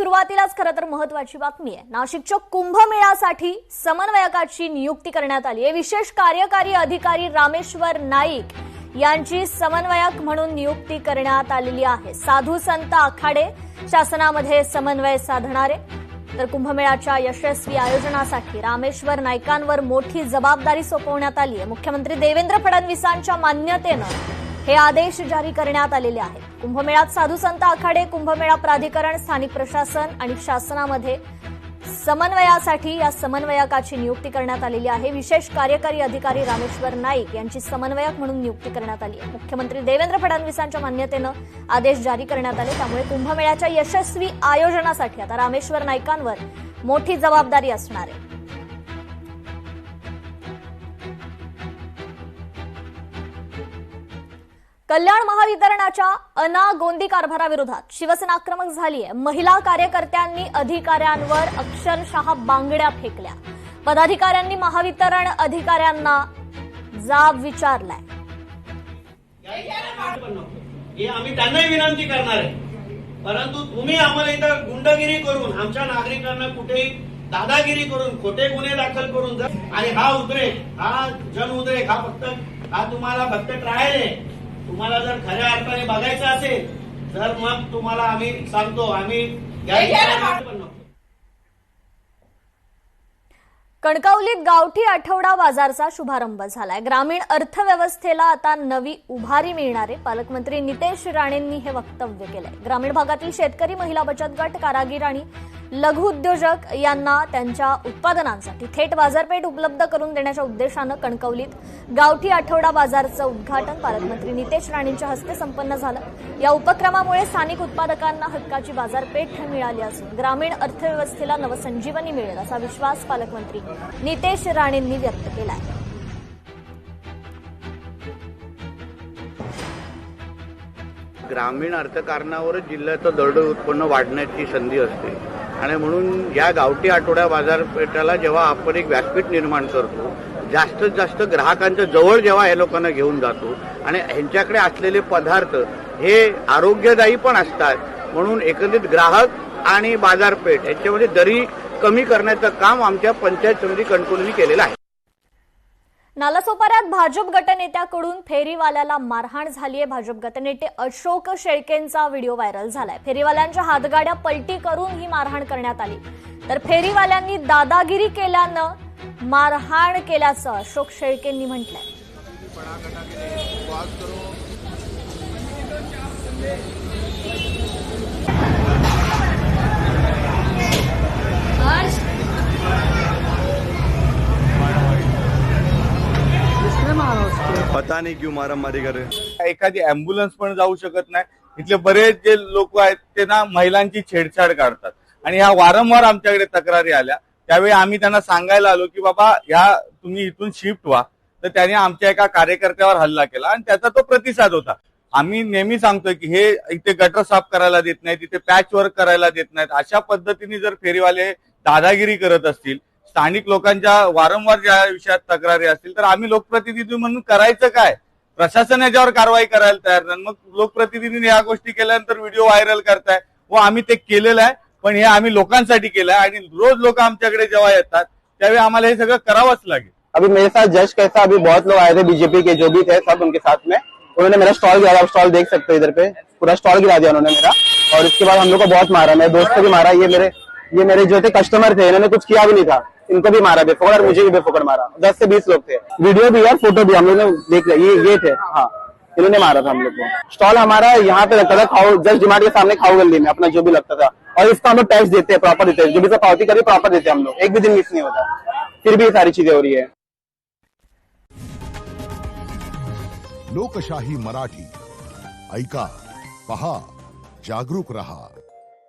सुरुवातीलाच खरं तर महत्त्वाची बातमी आहे। नाशिकच्या कुंभमेळ्यासाठी समन्वयकाची नियुक्ती करण्यात आली आहे। विशेष कार्यकारी अधिकारी रामेश्वर नाईक यांची समन्वयक म्हणून नियुक्ती करण्यात आलेली आहे। साधू संत आखाडे शासनामध्ये समन्वय साधणारे तर कुंभमेळ्याच्या यशस्वी आयोजनासाठी रामेश्वर नाईकांवर मोठी जबाबदारी सोपवण्यात आली आहे। मुख्यमंत्री देवेंद्र फडणवीसांच्या मान्यतेनं हे आदेश जारी करण्यात आलेले आहेत। कुंभमेळ्यात साधू संत आखाडे, कुंभमेळा प्राधिकरण, स्थानिक प्रशासन आणि शासनामध्ये समन्वयासाठी या समन्वयकाची नियुक्ती करण्यात आलेली आहे। विशेष कार्यकारी अधिकारी रामेश्वर नाईक यांची समन्वयक म्हणून नियुक्ती करण्यात आली आहे। मुख्यमंत्री देवेंद्र फडणवीसांच्या मान्यतेनं आदेश जारी करण्यात आले। त्यामुळे कुंभमेळ्याच्या यशस्वी आयोजनासाठी आता रामेश्वर नाईकांवर मोठी जबाबदारी असणार आहे। कल्याण महावितरणाच्या अनागोंदी कारभाराविरोधात शिवसेना आक्रमक झाली आहे। महिला कार्यकर्त्यांनी अधिकाऱ्यांवर अक्षरशः बांगड्या फेकल्या। पदाधिकाऱ्यांनी महावितरण अधिकाऱ्यांना जाब विचारलाय। आम्ही त्यांनाही विनंती करणार आहे, परंतु तुम्ही आम्हाला इथं गुंडगिरी करून, आमच्या नागरिकांना कुठेही दादागिरी करून, खोटे गुन्हे दाखल करून आणि हा उद्रेक, हा जन उद्रेक, हा तुम्हाला फक्त ट्रायल आहे। तुम्हाला जर खऱ्या अर्थाने बघायचं असेल तर मग तुम्हाला आम्ही सांगतो, आम्ही कणकवलीत गावठी आठवडा बाजारचा शुभारंभ झालाय। ग्रामीण अर्थव्यवस्थेला आता नवी उभारी मिळणार आहे। पालकमंत्री नितेश राणेंनी हे वक्तव्य केलंय। ग्रामीण भागातील शेतकरी, महिला बचत गट, कारागीर आणि लघु उद्योजक यांना त्यांच्या उत्पादनांसाठी थेट बाजारपेठ उपलब्ध करून देण्याच्या उद्देशानं कणकवलीत गावठी आठवडा बाजारचं उद्घाटन पालकमंत्री नितेश राणेंच्या हस्ते संपन्न झालं। या उपक्रमामुळे स्थानिक उत्पादकांना हक्काची बाजारपेठ मिळाली असून ग्रामीण अर्थव्यवस्थेला नवसंजीवनी मिळेल असा विश्वास पालकमंत्री नितेश राणेंनी व्यक्त केलाय। ग्रामीण अर्थकारणावरच जिल्ह्याचं दरडोई उत्पन्न वाढण्याची संधी असते आणि म्हणून या गावठी आठवड्या बाजारपेठाला जेव्हा आपण एक व्यासपीठ निर्माण करतो, जास्तीत जास्त ग्राहकांच्या जवळ जेव्हा हे लोकांना घेऊन जातो आणि ह्यांच्याकडे असलेले पदार्थ हे आरोग्यदायी पण असतात, म्हणून एकंदरीत ग्राहक आणि बाजारपेठ याच्यामध्ये दरी कमी करण्याचं काम आमच्या पंचायत समिती कणकवलीने केलेलं आहे। नालासोपाऱ्यात भाजप गटनेत्याकडून फेरीवाल्याला मारहाण झाली आहे। भाजप गटनेते अशोक शेळकेंचा व्हिडिओ व्हायरल झालाय। फेरीवाल्यांच्या हातगाड्या पलटी करून ही मारहाण करण्यात आली, तर फेरीवाल्यांनी दादागिरी केल्यानं मारहाण केल्याचं अशोक शेळकेंनी म्हटलंय। पता नहीं क्यों मारामारी कर रहे। एखादी अँब्युलन्स पण जाऊ शकत नाही। इथले बरेच जे लोक आहेत ते ना महिलांची छेडछाड काढतात आणि ह्या वारंवार आमच्याकडे तक्रारी आल्या। त्यावेळी आम्ही त्यांना सांगायला आलो की बाबा ह्या तुम्ही इथून शिफ्ट व्हा, तर त्याने आमच्या एका कार्यकर्त्यावर हल्ला केला आणि त्याचा तो प्रतिसाद होता। आम्ही नेहमी सांगतोय की हे इथे गटर साफ करायला देत नाहीत, इथे पॅच वर्क करायला देत नाहीत। अशा पद्धतीने जर फेरीवाले दादागिरी करत असतील, स्थानिक लोकांच्या वारंवार ज्या विषयात तक्रारी असतील, तर आम्ही लोकप्रतिनिधी म्हणून करायचं काय? प्रशासन याच्यावर कारवाई करायला तयार नाही। मग लोकप्रतिनिधींनी या गोष्टी केल्यानंतर व्हिडिओ व्हायरल करताय व आम्ही ते केलेलं आहे, पण हे आम्ही लोकांसाठी केलं आहे आणि रोज लोक आमच्याकडे जेव्हा येतात त्यावेळी आम्हाला हे सगळं करावंच लागेल। अभी मेरे साथ जज कैसा, अभी बहुत लोग आए थे बीजेपी के, जो भी थे सब उनके साथ में, उन्होंने मेरा स्टॉल गिरा। आप स्टॉल देख सकते हो, इधर पे पूरा स्टॉल गिरा दिया उन्होंने मेरा, और इसके बाद हम लोग को बहुत मारा। मेरे दोस्त को भी मारा। ये मेरे जो थे कस्टमर थे, इन्होंने कुछ किया भी नहीं था, इनको भी मारा बेफोकड़ और मुझे भी बेफोकड़ मारा। 10 से 20 लोग थे। वीडियो भी है, फोटो भी हम लोग ने देख लिया। ये थे, हाँ, इन्होंने मारा था हम लोग को। स्टॉल हमारा यहाँ पे लगता था खाओ, जस्ट डिमार्ट के सामने खाओ गली में, अपना जो भी लगता था। और इसका हम लोग टैक्स देते हैं, प्रॉपर देते हैं, जो भी सब पावती करिए प्रॉपर देते हैं हम लोग, एक भी दिन मिस नहीं होता। फिर भी ये सारी चीजें हो रही है। लोकशाही मराठी ऐका, पहा, जागरूक रहा।